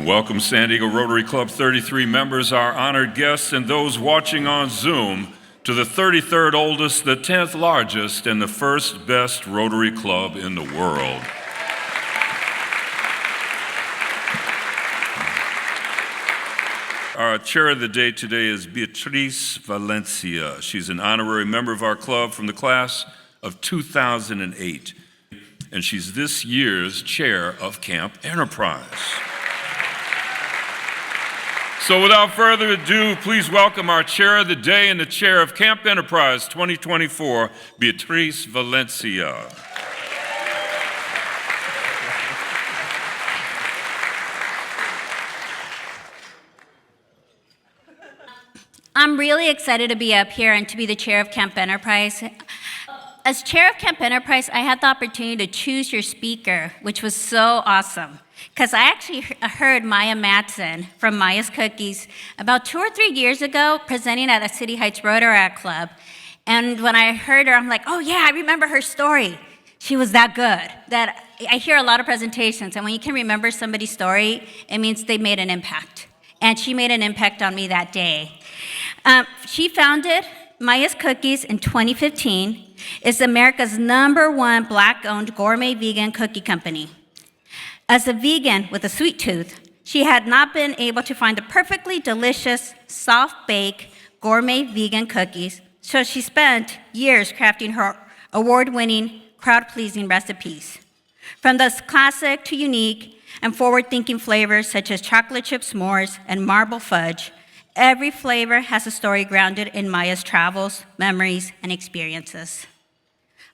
Welcome, San Diego Rotary Club 33 members, our honored guests, and those watching on Zoom to the 33rd oldest, the 10th largest, and the first best Rotary Club in the world. Our chair of the day today is Beatriz Valencia. She's an honorary member of our club from the class of 2008, and she's this year's chair of Camp Enterprise. So without further ado, please welcome our chair of the day and the chair of Camp Enterprise 2024, Beatriz Valencia. I'm really excited to be up here and to be the chair of Camp Enterprise. As chair of Camp Enterprise, I had the opportunity to choose your speaker, which was so awesome. Because I actually heard Maya Matson from Maya's Cookies about 2 or 3 years ago presenting at a City Heights Rotary Club. And when I heard her, I'm like, oh yeah, I remember her story. She was that good. That I hear a lot of presentations, and when you can remember somebody's story, it means they made an impact. And she made an impact on me that day. She founded Maya's Cookies in 2015. It's America's #1 Black-owned gourmet vegan cookie company. As a vegan with a sweet tooth, she had not been able to find the perfectly delicious, soft-baked, gourmet vegan cookies, so she spent years crafting her award-winning, crowd-pleasing recipes. From those classic to unique and forward-thinking flavors such as chocolate chip s'mores and marble fudge, every flavor has a story grounded in Maya's travels, memories, and experiences.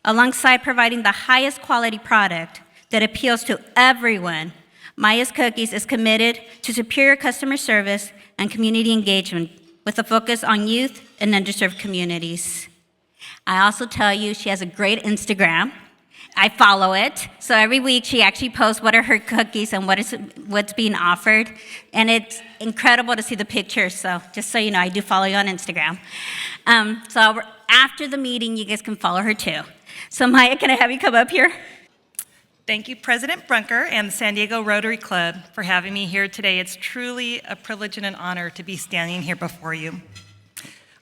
Alongside providing the highest quality product that appeals to everyone, Maya's Cookies is committed to superior customer service and community engagement with a focus on youth and underserved communities. I also tell you she has a great Instagram. I follow it, so every week she actually posts what are her cookies and what's being offered, and it's incredible to see the pictures, so just so you know, I do follow you on Instagram. So after the meeting, you guys can follow her too. So Maya, can I have you come up here? Thank you, President Brunker and the San Diego Rotary Club for having me here today. It's truly a privilege and an honor to be standing here before you.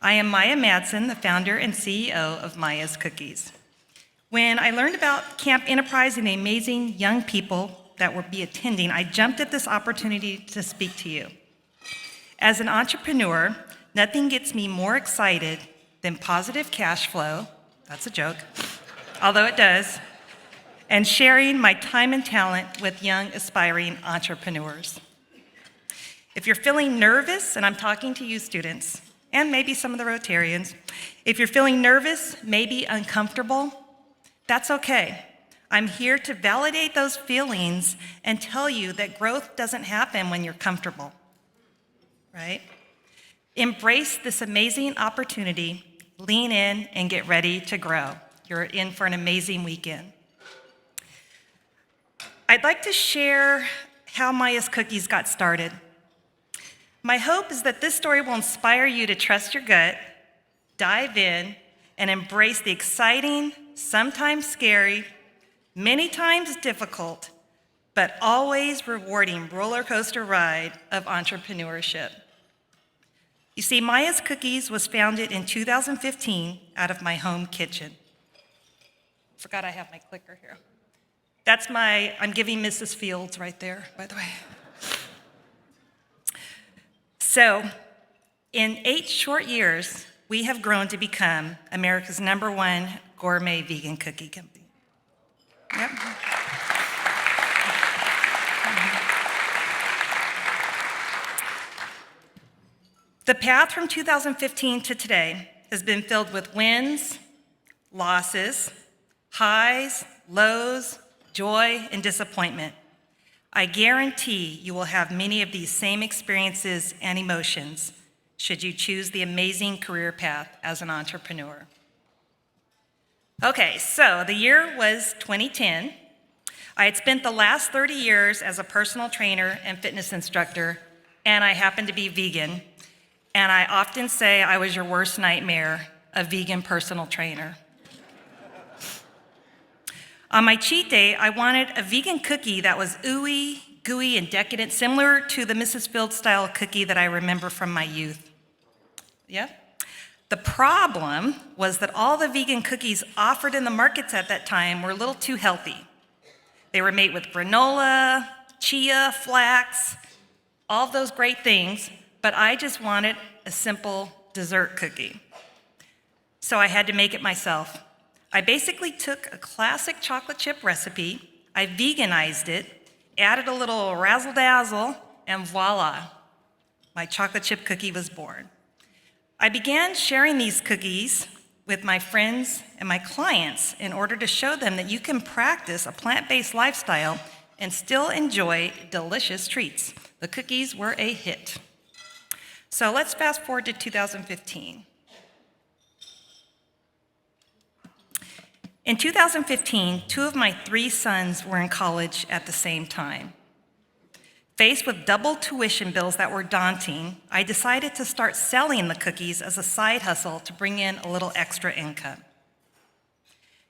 I am Maya Madsen, the founder and CEO of Maya's Cookies. When I learned about Camp Enterprise and the amazing young people that will be attending, I jumped at this opportunity to speak to you. As an entrepreneur, nothing gets me more excited than positive cash flow, that's a joke, although it does, and sharing my time and talent with young aspiring entrepreneurs. If you're feeling nervous, and I'm talking to you students, and maybe some of the Rotarians, if you're feeling nervous, maybe uncomfortable, that's okay. I'm here to validate those feelings and tell you that growth doesn't happen when you're comfortable, right? Embrace this amazing opportunity, lean in, and get ready to grow. You're in for an amazing weekend. I'd like to share how Maya's Cookies got started. My hope is that this story will inspire you to trust your gut, dive in, and embrace the exciting, sometimes scary, many times difficult, but always rewarding roller coaster ride of entrepreneurship. You see, Maya's Cookies was founded in 2015 out of my home kitchen. Forgot I have my clicker here. That's I'm giving Mrs. Fields right there, by the way. So, in 8 short years, we have grown to become America's #1 gourmet vegan cookie company. Yep. The path from 2015 to today has been filled with wins, losses, highs, lows, joy, and disappointment. I guarantee you will have many of these same experiences and emotions should you choose the amazing career path as an entrepreneur. Okay, so the year was 2010. I had spent the last 30 years as a personal trainer and fitness instructor, and I happened to be vegan. And I often say I was your worst nightmare, a vegan personal trainer. On my cheat day, I wanted a vegan cookie that was ooey, gooey, and decadent, similar to the Mrs. Field style cookie that I remember from my youth. Yeah? The problem was that all the vegan cookies offered in the markets at that time were a little too healthy. They were made with granola, chia, flax, all of those great things, but I just wanted a simple dessert cookie. So I had to make it myself. I basically took a classic chocolate chip recipe, I veganized it, added a little razzle-dazzle, and voila, my chocolate chip cookie was born. I began sharing these cookies with my friends and my clients in order to show them that you can practice a plant-based lifestyle and still enjoy delicious treats. The cookies were a hit. So let's fast forward to 2015. In 2015, 2 of my 3 sons were in college at the same time. Faced with double tuition bills that were daunting, I decided to start selling the cookies as a side hustle to bring in a little extra income.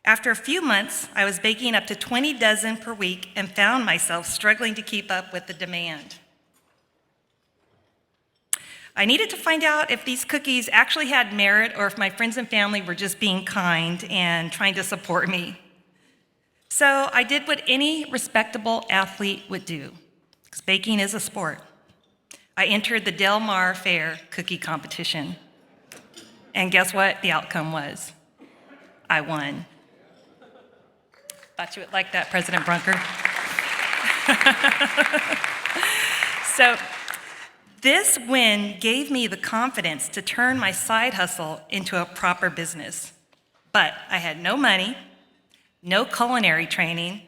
After a few months, I was baking up to 20 dozen per week and found myself struggling to keep up with the demand. I needed to find out if these cookies actually had merit or if my friends and family were just being kind and trying to support me. So I did what any respectable athlete would do, because baking is a sport. I entered the Del Mar Fair cookie competition. And guess what the outcome was? I won. Thought you would like that, President Brunker. So this win gave me the confidence to turn my side hustle into a proper business. But I had no money, no culinary training,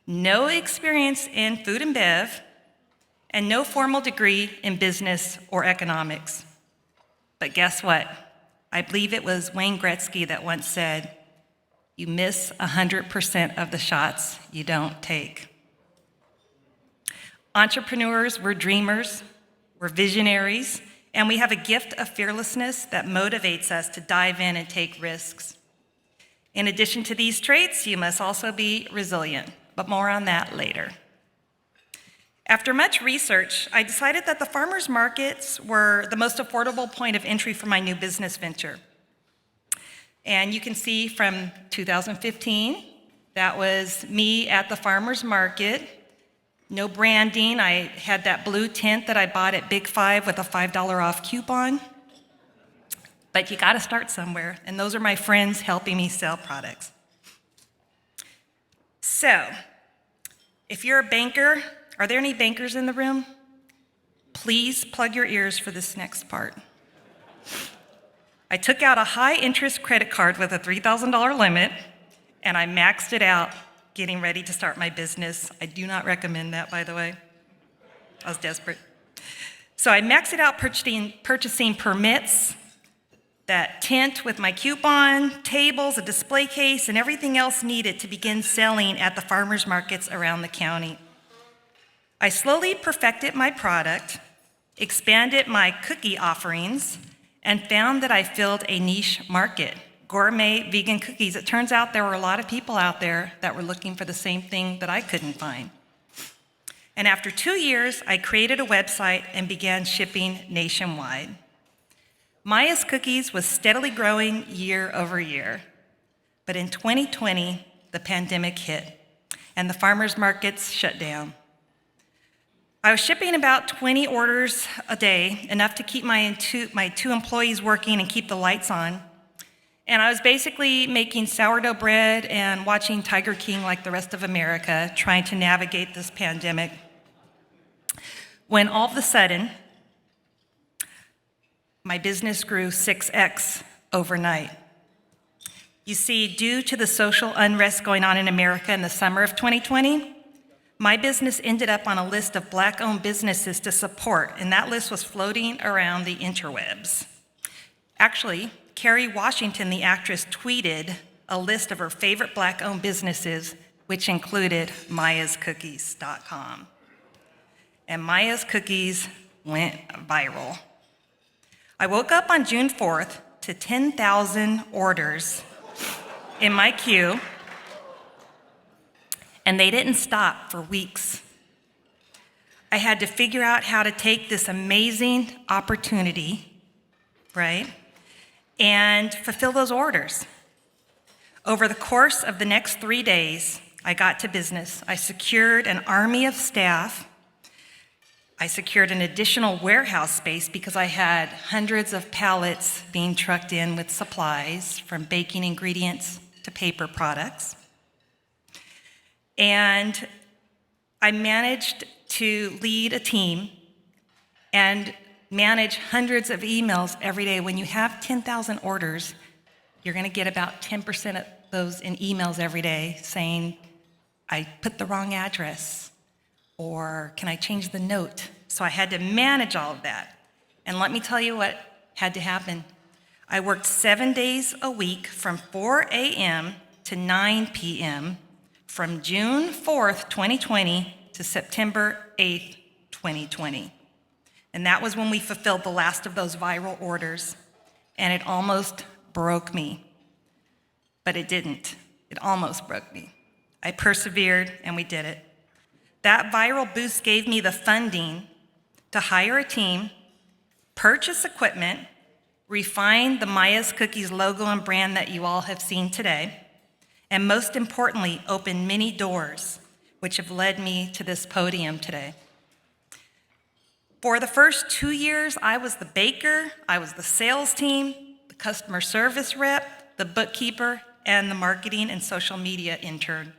no experience in food and bev, and no formal degree in business or economics. But guess what? I believe it was Wayne Gretzky that once said, "You miss 100% of the shots you don't take." Entrepreneurs, we're dreamers, we're visionaries, and we have a gift of fearlessness that motivates us to dive in and take risks. In addition to these traits, you must also be resilient, but more on that later. After much research, I decided that the farmers markets were the most affordable point of entry for my new business venture. And you can see from 2015, that was me at the farmers market. No branding. I had that blue tent that I bought at Big Five with a $5 off coupon. But you gotta start somewhere, and those are my friends helping me sell products. So, if you're a banker, are there any bankers in the room? Please plug your ears for this next part. I took out a high-interest credit card with a $3,000 limit, and I maxed it out getting ready to start my business. I do not recommend that, by the way. I was desperate. So I maxed it out purchasing permits, that tent with my coupon, tables, a display case, and everything else needed to begin selling at the farmers markets around the county. I slowly perfected my product, expanded my cookie offerings, and found that I filled a niche market. Gourmet vegan cookies. It turns out there were a lot of people out there that were looking for the same thing that I couldn't find. And after 2 years, I created a website and began shipping nationwide. Maya's Cookies was steadily growing year over year. But in 2020, the pandemic hit, and the farmers markets shut down. I was shipping about 20 orders a day, enough to keep my two employees working and keep the lights on. And I was basically making sourdough bread and watching Tiger King like the rest of America, trying to navigate this pandemic. When all of a sudden, my business grew 6x overnight. You see, due to the social unrest going on in America in the summer of 2020, my business ended up on a list of Black-owned businesses to support, and that list was floating around the interwebs. Actually, Kerry Washington, the actress, tweeted a list of her favorite Black-owned businesses, which included mayascookies.com. And Maya's Cookies went viral. I woke up on June 4th to 10,000 orders in my queue, and they didn't stop for weeks. I had to figure out how to take this amazing opportunity, right, and fulfill those orders. Over the course of the next 3 days, I got to business. I secured an army of staff. I secured an additional warehouse space because I had hundreds of pallets being trucked in with supplies, from baking ingredients to paper products. And I managed to lead a team and manage hundreds of emails every day. When you have 10,000 orders, you're going to get about 10% of those in emails every day saying, I put the wrong address, or can I change the note? So I had to manage all of that. And let me tell you what had to happen. I worked 7 days a week from 4 a.m. to 9 p.m. from June 4th, 2020 to September 8th, 2020. And that was when we fulfilled the last of those viral orders. And it almost broke me. But it didn't. It almost broke me. I persevered, and we did it. That viral boost gave me the funding to hire a team, purchase equipment, refine the Maya's Cookies logo and brand that you all have seen today, and most importantly, open many doors, which have led me to this podium today. For the first 2 years, I was the baker, I was the sales team, the customer service rep, the bookkeeper, and the marketing and social media intern.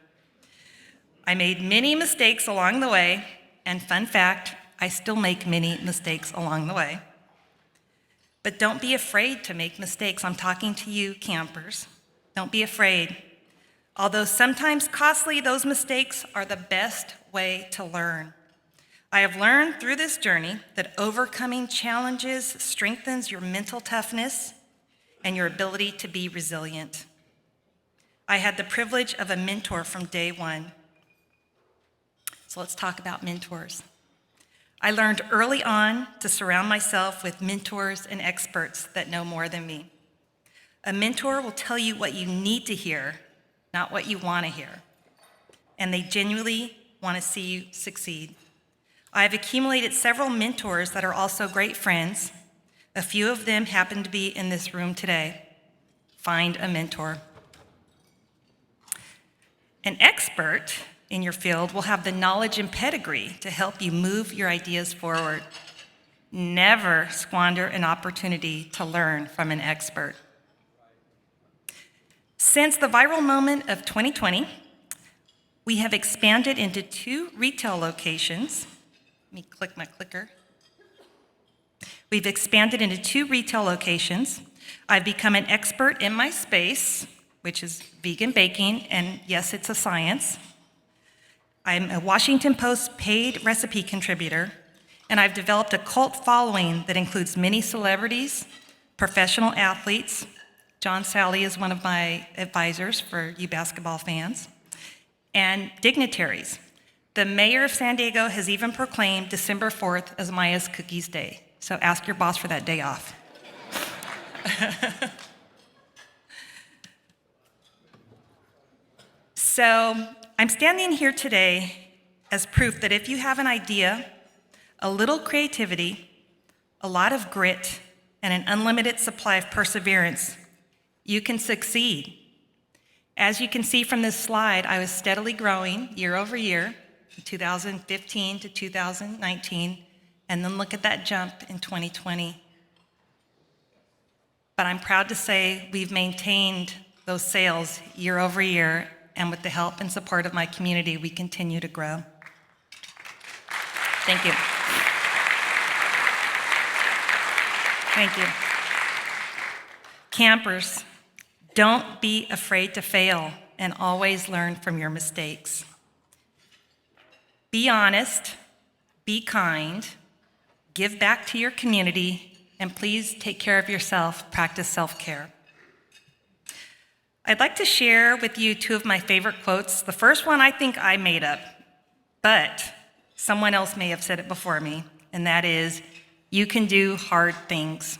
I made many mistakes along the way, and fun fact, I still make many mistakes along the way. But don't be afraid to make mistakes. I'm talking to you, campers. Don't be afraid. Although sometimes costly, those mistakes are the best way to learn. I have learned through this journey that overcoming challenges strengthens your mental toughness and your ability to be resilient. I had the privilege of a mentor from day one. So let's talk about mentors. I learned early on to surround myself with mentors and experts that know more than me. A mentor will tell you what you need to hear, not what you want to hear. And they genuinely want to see you succeed. I have accumulated several mentors that are also great friends. A few of them happen to be in this room today. Find a mentor. An expert in your field will have the knowledge and pedigree to help you move your ideas forward. Never squander an opportunity to learn from an expert. Since the viral moment of 2020, we have expanded into 2 retail locations. Let me click my clicker. We've expanded into 2 retail locations. I've become an expert in my space, which is vegan baking, and yes, it's a science. I'm a Washington Post paid recipe contributor, and I've developed a cult following that includes many celebrities, professional athletes. John Sally is one of my advisors for you basketball fans, and dignitaries. The mayor of San Diego has even proclaimed December 4th as Maya's Cookies Day, so ask your boss for that day off. So I'm standing here today as proof that if you have an idea, a little creativity, a lot of grit, and an unlimited supply of perseverance, you can succeed. As you can see from this slide, I was steadily growing year over year, 2015 to 2019, and then look at that jump in 2020. But I'm proud to say we've maintained those sales year over year, and with the help and support of my community, we continue to grow. Thank you. Thank you. Campers, don't be afraid to fail and always learn from your mistakes. Be honest, be kind, give back to your community, and please take care of yourself, practice self-care. I'd like to share with you 2 of my favorite quotes. The first one I think I made up, but someone else may have said it before me, and that is, you can do hard things.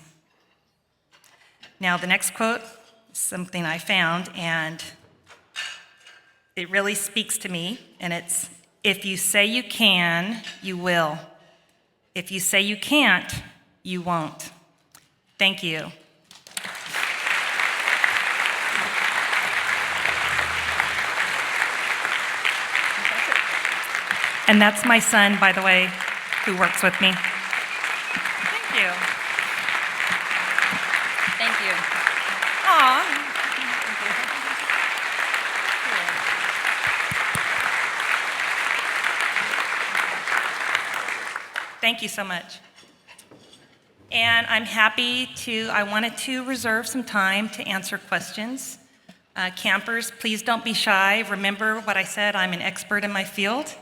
Now, the next quote is something I found, and it really speaks to me, and it's, If you say you can, you will. If you say you can't, you won't. Thank you. And that's my son, by the way, who works with me. Thank you. Thank you. Aw. Thank you so much. And I'm happy I wanted to reserve some time to answer questions. Campers, please don't be shy. Remember what I said, I'm an expert in my field.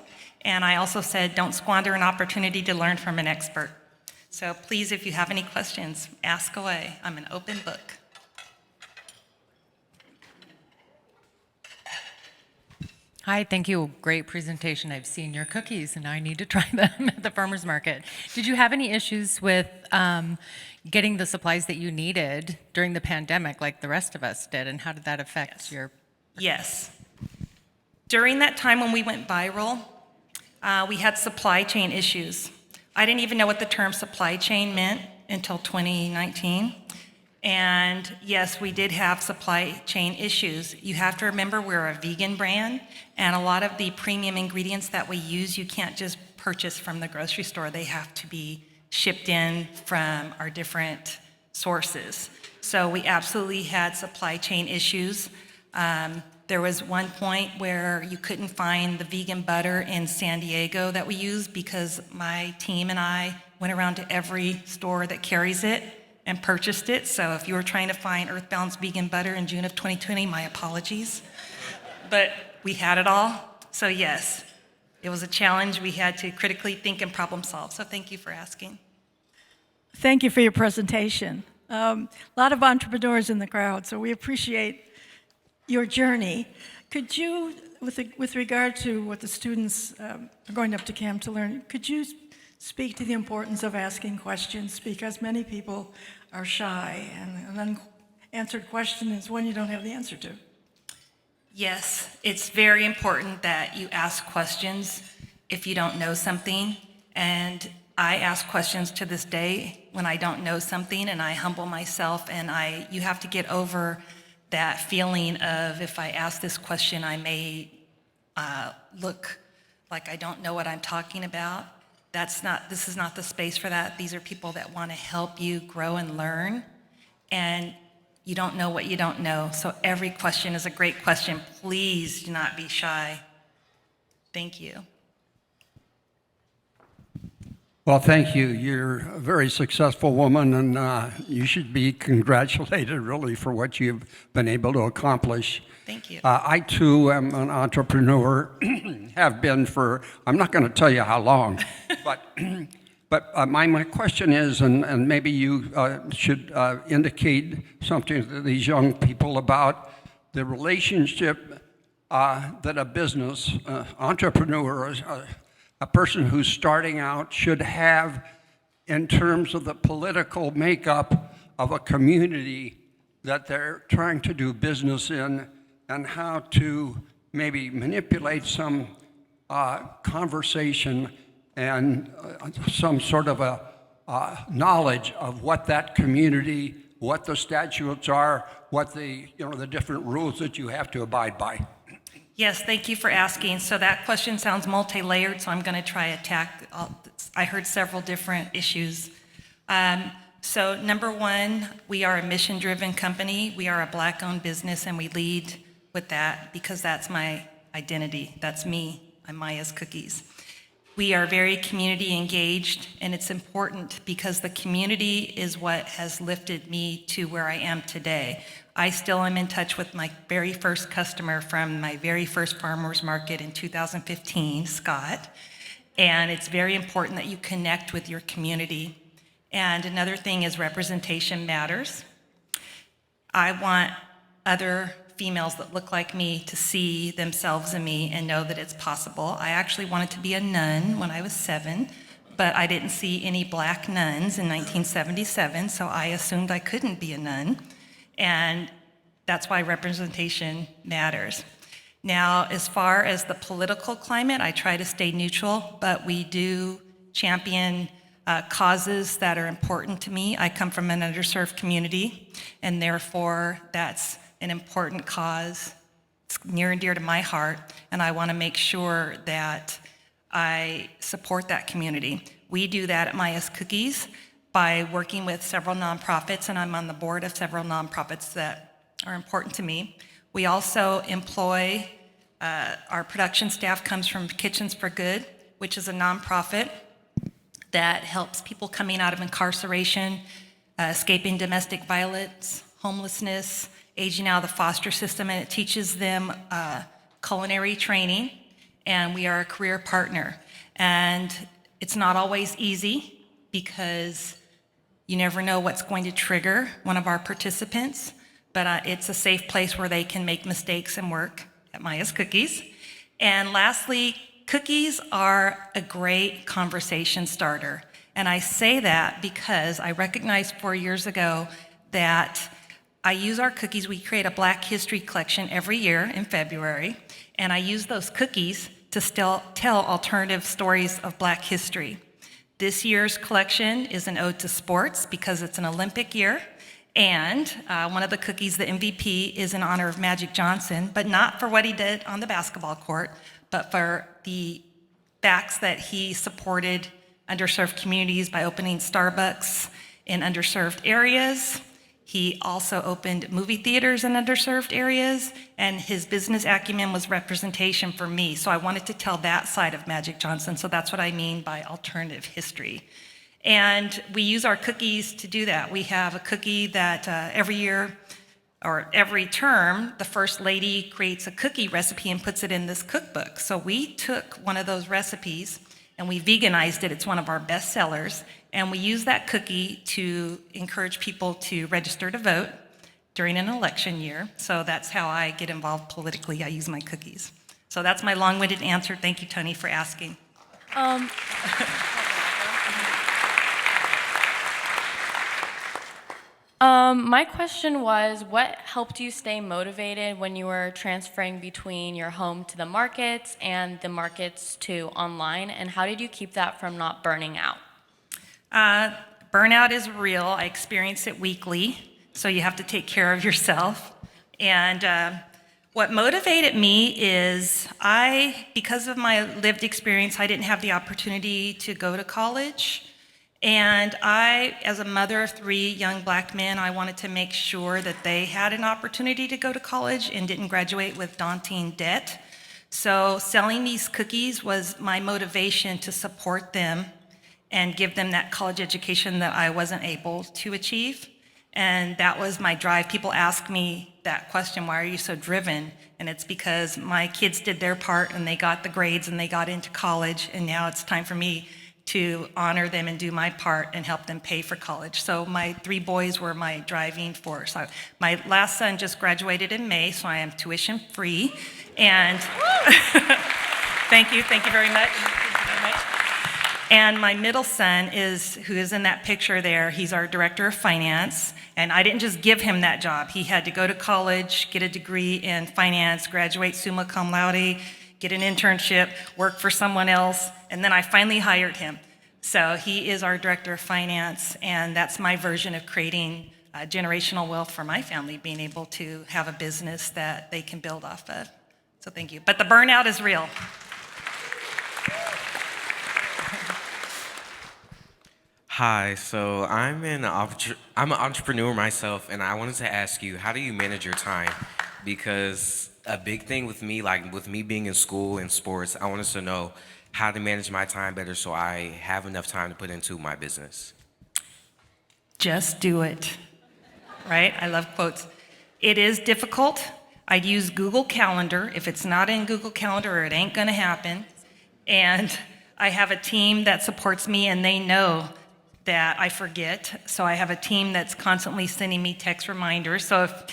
And I also said, don't squander an opportunity to learn from an expert. So please, if you have any questions, ask away. I'm an open book. Hi, thank you. Great presentation. I've seen your cookies and I need to try them at the farmer's market. Did you have any issues with getting the supplies that you needed during the pandemic like the rest of us did? And how did that affect your... Yes. During that time when we went viral, we had supply chain issues. I didn't even know what the term supply chain meant until 2019. And yes, we did have supply chain issues. You have to remember we're a vegan brand, and a lot of the premium ingredients that we use, you can't just purchase from the grocery store. They have to be shipped in from our different sources. So we absolutely had supply chain issues. There was one point where you couldn't find the vegan butter in San Diego that we use because my team and I went around to every store that carries it and purchased it. So if you were trying to find Earthbound's vegan butter in June of 2020, my apologies. But we had it all. So yes, it was a challenge. We had to critically think and problem solve. So thank you for asking. Thank you for your presentation. A lot of entrepreneurs in the crowd, so we appreciate your journey. Could you, with regard to what the students are going up to camp to learn, could you speak to the importance of asking questions? Because many people are shy, and an unanswered question is one you don't have the answer to. Yes, it's very important that you ask questions if you don't know something. And I ask questions to this day when I don't know something, and I humble myself, and you have to get over that feeling of if I ask this question, I may look like I don't know what I'm talking about. This is not the space for that. These are people that want to help you grow and learn, and you don't know what you don't know. So every question is a great question. Please do not be shy. Thank you. Well, thank you. You're a very successful woman, and you should be congratulated, really, for what you've been able to accomplish. Thank you. I, too, am an entrepreneur, have been for, I'm not going to tell you how long, but my question is, and maybe you should indicate something to these young people about the relationship that a business entrepreneur, a person who's starting out should have in terms of the political makeup of a community that they're trying to do business in, and how to maybe manipulate some conversation and some sort of a knowledge of what that community, what the statutes are, what the different rules that you have to abide by. Yes, thank you for asking. So that question sounds multi-layered, so I'm going to try attack. I heard several different issues. So number one, we are a mission-driven company. We are a Black-owned business, and we lead with that because that's my identity. That's me. I'm Maya's Cookies. We are very community engaged, and it's important because the community is what has lifted me to where I am today. I still am in touch with my very first customer from my very first farmer's market in 2015, Scott. And it's very important that you connect with your community. And another thing is representation matters. I want other females that look like me to see themselves in me and know that it's possible. I actually wanted to be a nun when I was 7, but I didn't see any Black nuns in 1977, so I assumed I couldn't be a nun. And that's why representation matters. Now, as far as the political climate, I try to stay neutral, but we do champion causes that are important to me. I come from an underserved community, and therefore that's an important cause. It's near and dear to my heart, and I want to make sure that I support that community. We do that at Maya's Cookies by working with several nonprofits, and I'm on the board of several nonprofits that are important to me. We also employ, our production staff comes from Kitchens for Good, which is a nonprofit that helps people coming out of incarceration, escaping domestic violence, homelessness, aging out of the foster system, and it teaches them culinary training, and we are a career partner. And it's not always easy because you never know what's going to trigger one of our participants, but it's a safe place where they can make mistakes and work at Maya's Cookies. And lastly, cookies are a great conversation starter. And I say that because I recognized 4 years ago that I use our cookies. We create a Black History collection every year in February, and I use those cookies to still tell alternative stories of Black history. This year's collection is an ode to sports because it's an Olympic year, and one of the cookies, the MVP, is in honor of Magic Johnson, but not for what he did on the basketball court, but for the facts that he supported underserved communities by opening Starbucks in underserved areas. He also opened movie theaters in underserved areas, and his business acumen was representation for me. So I wanted to tell that side of Magic Johnson, so that's what I mean by alternative history. And we use our cookies to do that. We have a cookie that every year, or every term, the First Lady creates a cookie recipe and puts it in this cookbook. So we took one of those recipes and we veganized it. It's one of our best sellers. And we use that cookie to encourage people to register to vote during an election year. So that's how I get involved politically. I use my cookies. So that's my long-winded answer. Thank you, Tony, for asking. My question was, what helped you stay motivated when you were transferring between your home to the markets and the markets to online, and how did you keep that from not burning out? Burnout is real. I experience it weekly, so you have to take care of yourself. And what motivated me is because of my lived experience, I didn't have the opportunity to go to college. And as a mother of 3 young Black men, I wanted to make sure that they had an opportunity to go to college and didn't graduate with daunting debt. So selling these cookies was my motivation to support them and give them that college education that I wasn't able to achieve. And that was my drive. People ask me that question, why are you so driven? And it's because my kids did their part and they got the grades and they got into college, and now it's time for me to honor them and do my part and help them pay for college. So my 3 boys were my driving force. My last son just graduated in May, so I am tuition free. And thank you very much. And my middle son who is in that picture there, he's our director of finance. And I didn't just give him that job. He had to go to college, get a degree in finance, graduate summa cum laude, get an internship, work for someone else, and then I finally hired him. So he is our director of finance, and that's my version of creating generational wealth for my family, being able to have a business that they can build off of. So thank you. But the burnout is real. Hi, so I'm an entrepreneur myself, and I wanted to ask you, how do you manage your time? Because a big thing with me, like with me being in school and sports, I wanted to know how to manage my time better so I have enough time to put into my business. Just do it, right? I love quotes. It is difficult. I'd use Google Calendar. If it's not in Google Calendar, it ain't gonna happen. And I have a team that supports me, and they know that I forget. So I have a team that's constantly sending me text reminders. So if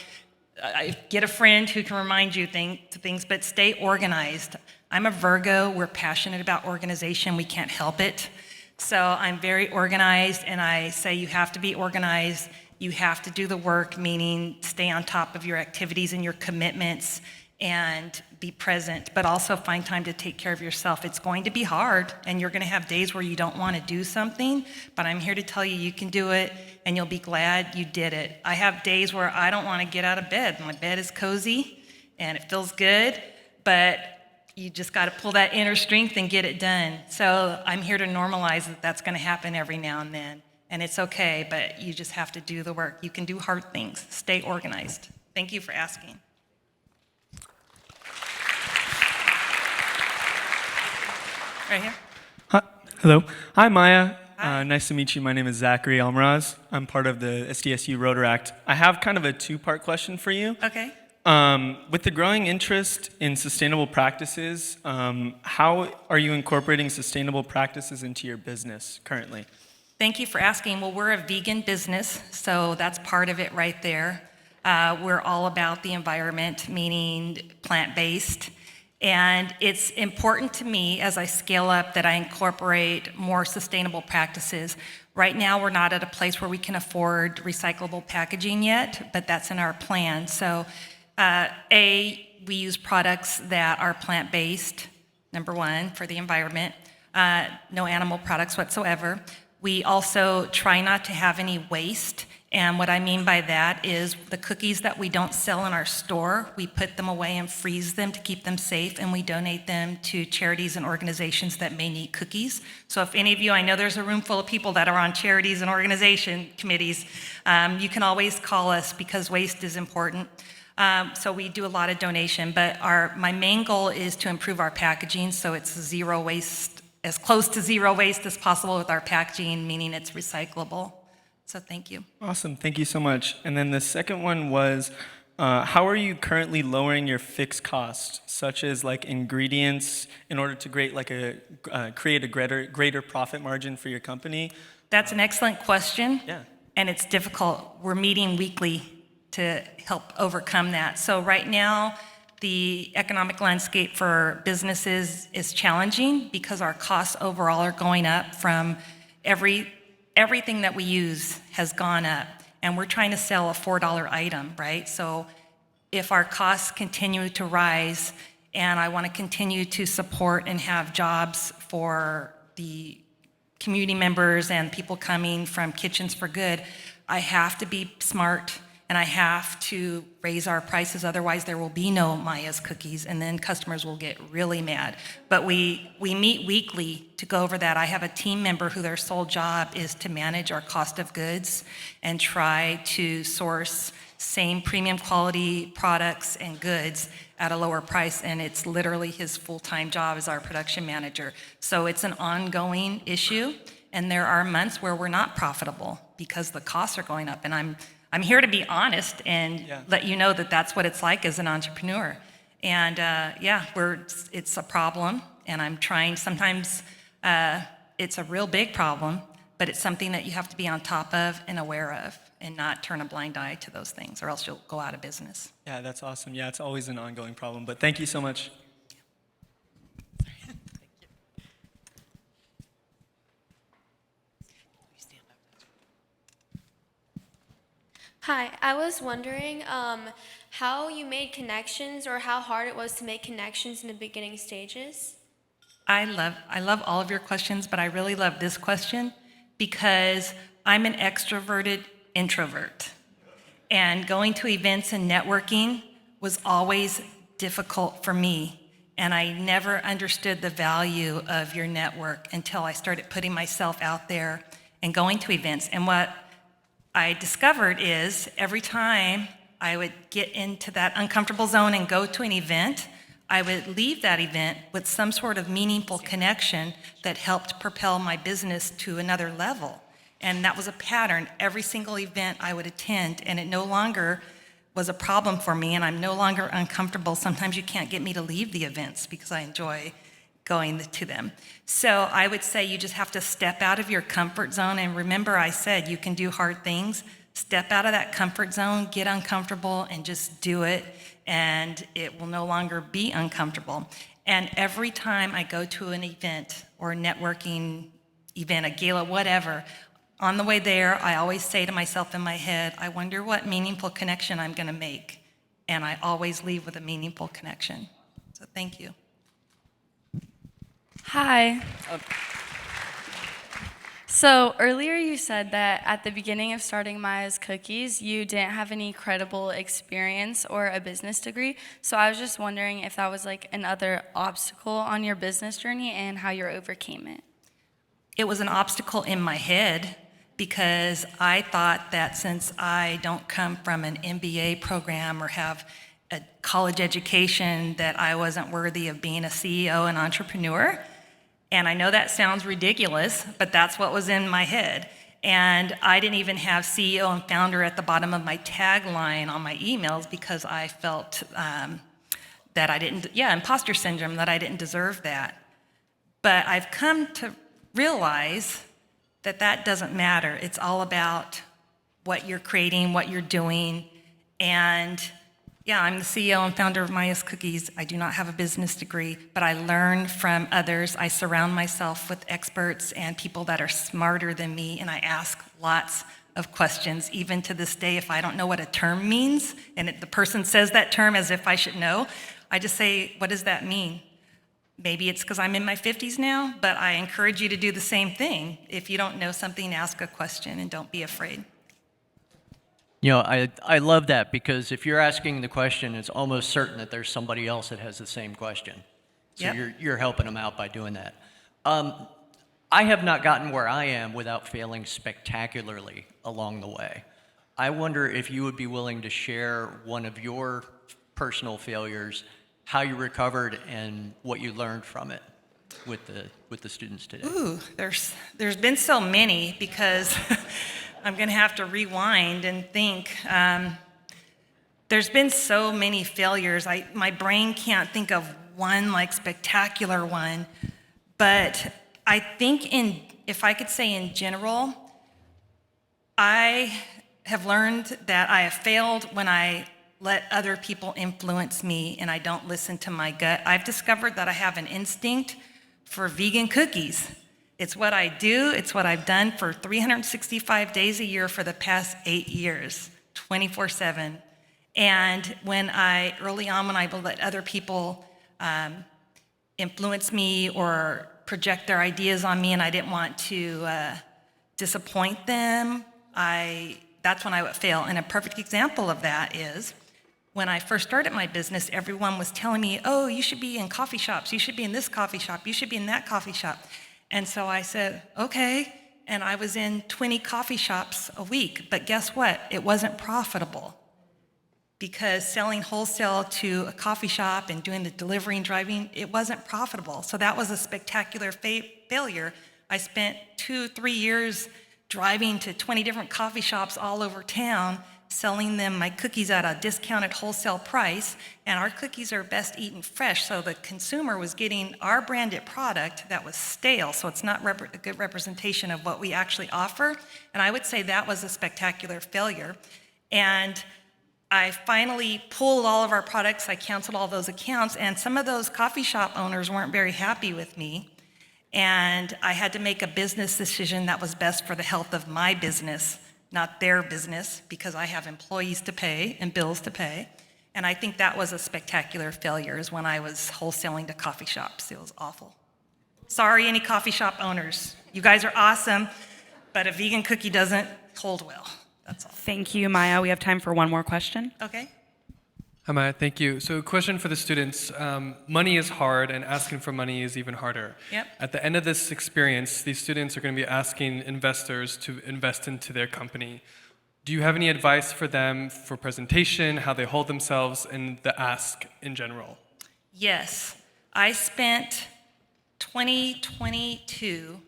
I get a friend who can remind you things, but stay organized. I'm a Virgo. We're passionate about organization. We can't help it. So I'm very organized, and I say you have to be organized. You have to do the work, meaning stay on top of your activities and your commitments, and be present, but also find time to take care of yourself. It's going to be hard, and you're going to have days where you don't want to do something, but I'm here to tell you you can do it, and you'll be glad you did it. I have days where I don't want to get out of bed. My bed is cozy, and it feels good, but you just got to pull that inner strength and get it done. So I'm here to normalize that that's going to happen every now and then, and it's okay, but you just have to do the work. You can do hard things. Stay organized. Thank you for asking. Right here. Hi, hello. Hi, Maya. Hi. Nice to meet you. My name is Zachary Almaraz. I'm part of the SDSU Rotaract. I have kind of a two-part question for you. Okay. With the growing interest in sustainable practices, how are you incorporating sustainable practices into your business currently? Thank you for asking. Well, we're a vegan business, so that's part of it right there. We're all about the environment, meaning plant-based. And it's important to me as I scale up that I incorporate more sustainable practices. Right now, we're not at a place where we can afford recyclable packaging yet, but that's in our plan. So, we use products that are plant-based, number one, for the environment. No animal products whatsoever. We also try not to have any waste. And what I mean by that is the cookies that we don't sell in our store, we put them away and freeze them to keep them safe, and we donate them to charities and organizations that may need cookies. So if any of you, I know there's a room full of people that are on charities and organization committees, you can always call us because waste is important. So we do a lot of donation, but my main goal is to improve our packaging so it's zero waste, as close to zero waste as possible with our packaging, meaning it's recyclable. So thank you. Awesome. Thank you so much. And then the second one was, how are you currently lowering your fixed costs, such as like ingredients, in order to create a greater profit margin for your company? That's an excellent question. Yeah. And it's difficult. We're meeting weekly to help overcome that. So right now, the economic landscape for businesses is challenging because our costs overall are going up from everything that we use has gone up, and we're trying to sell a $4 item, right? So if our costs continue to rise and I want to continue to support and have jobs for the community members and people coming from Kitchens for Good, I have to be smart and I have to raise our prices, otherwise there will be no Maya's cookies, and then customers will get really mad. But we meet weekly to go over that. I have a team member who their sole job is to manage our cost of goods and try to source same premium quality products and goods at a lower price, and it's literally his full-time job as our production manager. So it's an ongoing issue, and there are months where we're not profitable because the costs are going up, and I'm here to be honest and let you know that that's what it's like as an entrepreneur. And it's a problem, and I'm trying. Sometimes it's a real big problem, but it's something that you have to be on top of and aware of and not turn a blind eye to those things, or else you'll go out of business. Yeah, that's awesome. Yeah, it's always an ongoing problem, but thank you so much. Hi, I was wondering how you made connections or how hard it was to make connections in the beginning stages. I love all of your questions, but I really love this question because I'm an extroverted introvert. And going to events and networking was always difficult for me. And I never understood the value of your network until I started putting myself out there and going to events. And what I discovered is every time I would get into that uncomfortable zone and go to an event, I would leave that event with some sort of meaningful connection that helped propel my business to another level. And that was a pattern. Every single event I would attend, and it no longer was a problem for me, and I'm no longer uncomfortable. Sometimes you can't get me to leave the events because I enjoy going to them. So I would say you just have to step out of your comfort zone. And remember, I said you can do hard things. Step out of that comfort zone, get uncomfortable, and just do it. And it will no longer be uncomfortable. And every time I go to an event or a networking event, a gala, whatever, on the way there, I always say to myself in my head, I wonder what meaningful connection I'm going to make. and I always leave with a meaningful connection. So thank you. Hi. So earlier you said that at the beginning of starting Maya's Cookies, you didn't have any credible experience or a business degree. So I was just wondering if that was like another obstacle on your business journey and how you overcame it. It was an obstacle in my head because I thought that since I don't come from an MBA program or have a college education, that I wasn't worthy of being a CEO and entrepreneur. And I know that sounds ridiculous, but that's what was in my head. And I didn't even have CEO and founder at the bottom of my tagline on my emails because I felt that I didn't, imposter syndrome, that I didn't deserve that. But I've come to realize that that doesn't matter. It's all about what you're creating, what you're doing. And yeah, I'm the CEO and founder of Maya's Cookies. I do not have a business degree, but I learn from others. I surround myself with experts and people that are smarter than me, and I ask lots of questions. Even to this day, if I don't know what a term means, and the person says that term as if I should know, I just say, what does that mean? Maybe it's because I'm in my 50s now, but I encourage you to do the same thing. If you don't know something, ask a question and don't be afraid. You know, I love that because if you're asking the question, it's almost certain that there's somebody else that has the same question. So Yep. you're helping them out by doing that. I have not gotten where I am without failing spectacularly along the way. I wonder if you would be willing to share one of your personal failures, how you recovered, and what you learned from it with the students today. Ooh, there's been so many because I'm going to have to rewind and think. There's been so many failures. My brain can't think of one like spectacular one, but I think if I could say in general, I have learned that I have failed when I let other people influence me and I don't listen to my gut. I've discovered that I have an instinct for vegan cookies. It's what I do, it's what I've done for 365 days a year for the past 8 years, 24/7. And early on when I would let other people influence me or project their ideas on me and I didn't want to disappoint them, that's when I would fail. And a perfect example of that is when I first started my business, everyone was telling me, oh, you should be in coffee shops, you should be in this coffee shop, you should be in that coffee shop. And so I said, okay, and I was in 20 coffee shops a week, but guess what? It wasn't profitable because selling wholesale to a coffee shop and doing the delivery and driving, it wasn't profitable. So that was a spectacular failure. I spent 2-3 years driving to 20 different coffee shops all over town, selling them my cookies at a discounted wholesale price, and our cookies are best eaten fresh, so the consumer was getting our branded product that was stale, so it's not a good representation of what we actually offer, and I would say that was a spectacular failure. And I finally pulled all of our products, I canceled all those accounts, and some of those coffee shop owners weren't very happy with me, and I had to make a business decision that was best for the health of my business, not their business, because I have employees to pay and bills to pay. And I think that was a spectacular failure, is when I was wholesaling to coffee shops. It was awful. Sorry, any coffee shop owners. You guys are awesome, but a vegan cookie doesn't hold well. That's all. Thank you, Maya. We have time for one more question. Okay. Hi, Maya. Thank you. So, a question for the students. Money is hard, and asking for money is even harder. Yep. At the end of this experience, these students are going to be asking investors to invest into their company. Do you have any advice for them for presentation, how they hold themselves, and the ask in general? Yes. I spent 2022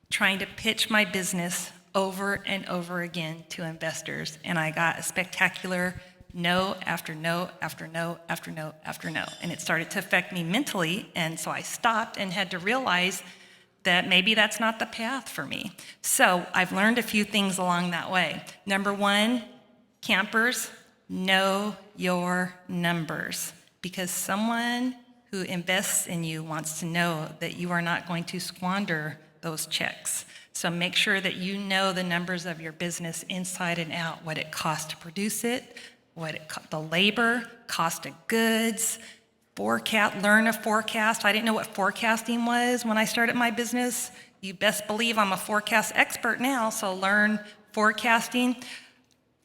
trying to pitch my business over and over again to investors, and I got a spectacular no after no after no after no after no. And it started to affect me mentally, and so I stopped and had to realize that maybe that's not the path for me. So I've learned a few things along that way. Number one, campers, know your numbers, because someone who invests in you wants to know that you are not going to squander those checks. So make sure that you know the numbers of your business inside and out, what it costs to produce it, the labor, cost of goods, learn a forecast. I didn't know what forecasting was when I started my business. You best believe I'm a forecast expert now, so learn forecasting.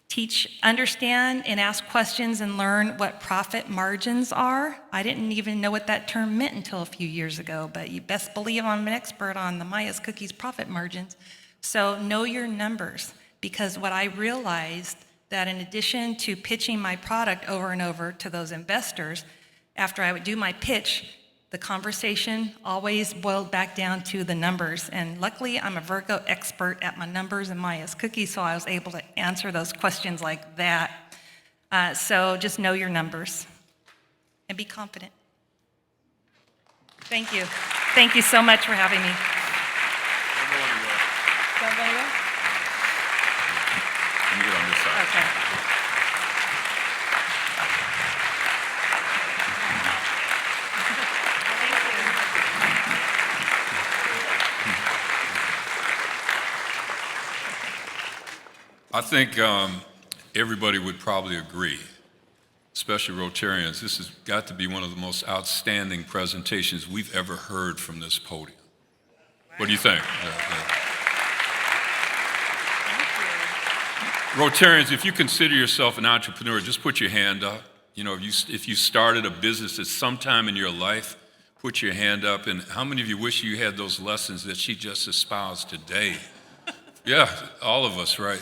Teach, understand, and ask questions and learn what profit margins are. I didn't even know what that term meant until a few years ago, but you best believe I'm an expert on the Maya's Cookies profit margins. So know your numbers, because what I realized that in addition to pitching my product over and over to those investors, after I would do my pitch, the conversation always boiled back down to the numbers. And luckily, I'm a Virgo expert at my numbers and Maya's Cookies, so I was able to answer those questions like that. So just know your numbers and be confident. Thank you. Thank you so much for having me. Let me get on this side. Okay. I think everybody would probably agree, especially Rotarians, this has got to be one of the most outstanding presentations we've ever heard from this podium. What do you think? Rotarians, if you consider yourself an entrepreneur, just put your hand up. You know, if you started a business at some time in your life, put your hand up. And how many of you wish you had those lessons that she just espoused today? Yeah, all of us, right?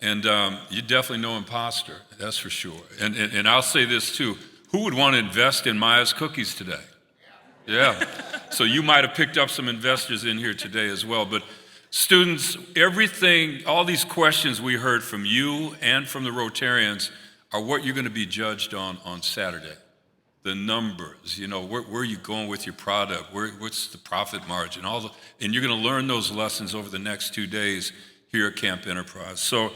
And you definitely know imposter, that's for sure. And I'll say this too, who would want to invest in Maya's Cookies today? Yeah, so you might have picked up some investors in here today as well. But students, everything, all these questions we heard from you and from the Rotarians are what you're going to be judged on Saturday. The numbers, you know, where are you going with your product? What's the profit margin? And you're going to learn those lessons over the next 2 days here at Camp Enterprise. So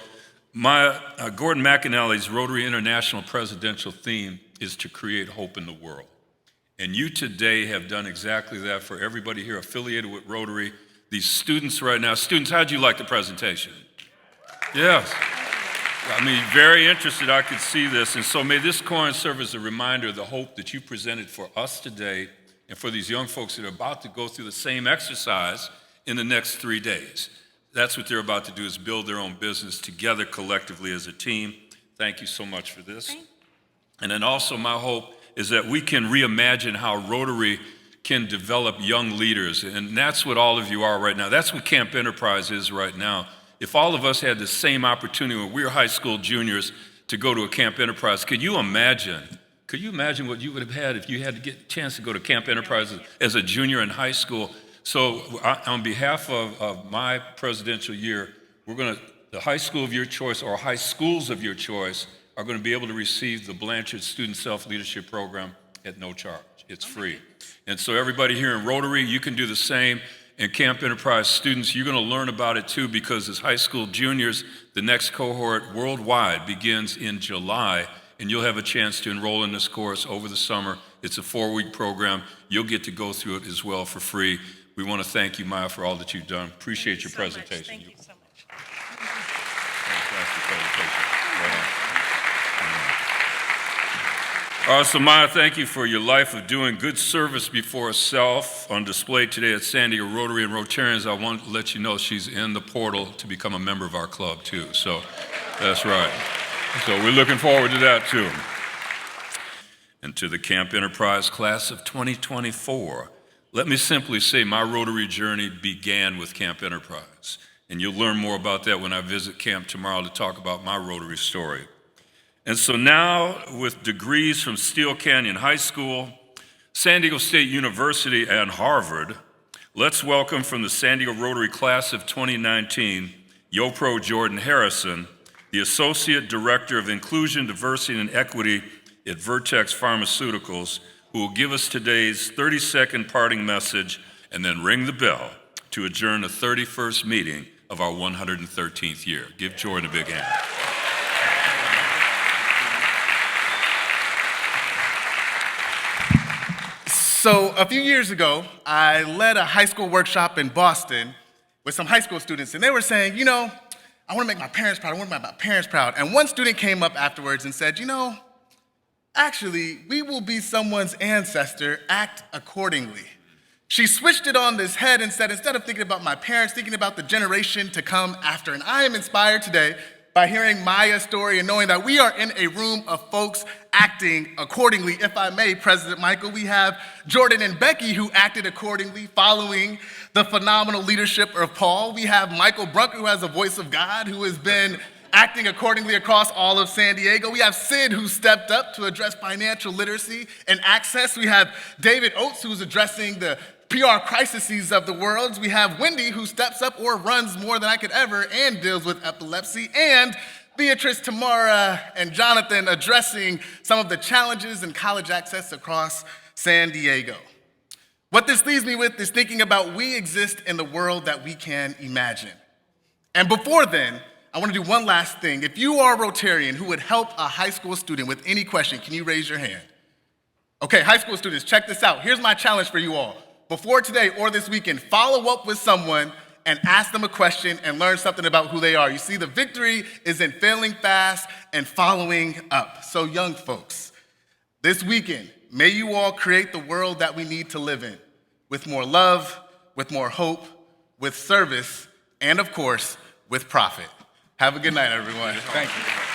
Gordon McAnally's Rotary International presidential theme is to create hope in the world. And you today have done exactly that for everybody here affiliated with Rotary. These students right now, students, how'd you like the presentation? Yes. I mean, very interested, I could see this. And so may this coin serve as a reminder of the hope that you presented for us today and for these young folks that are about to go through the same exercise in the next 3 days. That's what they're about to do, is build their own business together collectively as a team. Thank you so much for this. And then also my hope is that we can reimagine how Rotary can develop young leaders. And that's what all of you are right now. That's what Camp Enterprise is right now. If all of us had the same opportunity when we were high school juniors to go to a Camp Enterprise, could you imagine what you would have had if you had to get a chance to go to Camp Enterprise as a junior in high school? So on behalf of my presidential year, the high school of your choice or high schools of your choice are going to be able to receive the Blanchard Student Self-Leadership Program at no charge. It's free. And so everybody here in Rotary, you can do the same. And Camp Enterprise students, you're going to learn about it too, because as high school juniors, the next cohort worldwide begins in July, and you'll have a chance to enroll in this course over the summer. It's a 4-week program. You'll get to go through it as well for free. We want to thank you, Maya, for all that you've done. Appreciate your presentation. Thank you so much. Fantastic presentation. Right on. So Maya, thank you for your life of doing good service before self on display today at San Diego Rotary and Rotarians. I want to let you know she's in the portal to become a member of our club too. So that's right. So we're looking forward to that too. And to the Camp Enterprise class of 2024, let me simply say my Rotary journey began with Camp Enterprise. And you'll learn more about that when I visit camp tomorrow to talk about my Rotary story. And so now, with degrees from Steel Canyon High School, San Diego State University, and Harvard, let's welcome from the San Diego Rotary class of 2019, YoPro Jordan Harrison, the Associate Director of Inclusion, Diversity, and Equity at Vertex Pharmaceuticals, who will give us today's 30-second parting message and then ring the bell to adjourn the 31st meeting of our 113th year. Give Jordan a big hand. So a few years ago, I led a high school workshop in Boston with some high school students, and they were saying, you know, I want to make my parents proud. I want to make my parents proud. And one student came up afterwards and said, actually, we will be someone's ancestor, act accordingly. She switched it on this head and said, instead of thinking about my parents, thinking about the generation to come after. And I am inspired today by hearing Maya's story and knowing that we are in a room of folks acting accordingly. If I may, President Michael, we have Jordan and Becky who acted accordingly following the phenomenal leadership of Paul. We have Michael Brunker, who has a voice of God, who has been acting accordingly across all of San Diego. We have Sid, who stepped up to address financial literacy and access. We have David Oates, who's addressing the PR crises of the world. We have Wendy, who steps up or runs more than I could ever and deals with epilepsy. And Beatrice, Tamara, and Jonathan addressing some of the challenges in college access across San Diego. What this leaves me with is thinking about we exist in the world that we can imagine. And before then, I want to do one last thing. If you are a Rotarian who would help a high school student with any question, can you raise your hand? Okay, high school students, check this out. Here's my challenge for you all. Before today or this weekend, follow up with someone and ask them a question and learn something about who they are. You see, the victory is in failing fast and following up. So young folks, this weekend, may you all create the world that we need to live in with more love, with more hope, with service, and of course, with profit. Have a good night, everyone. Thank you.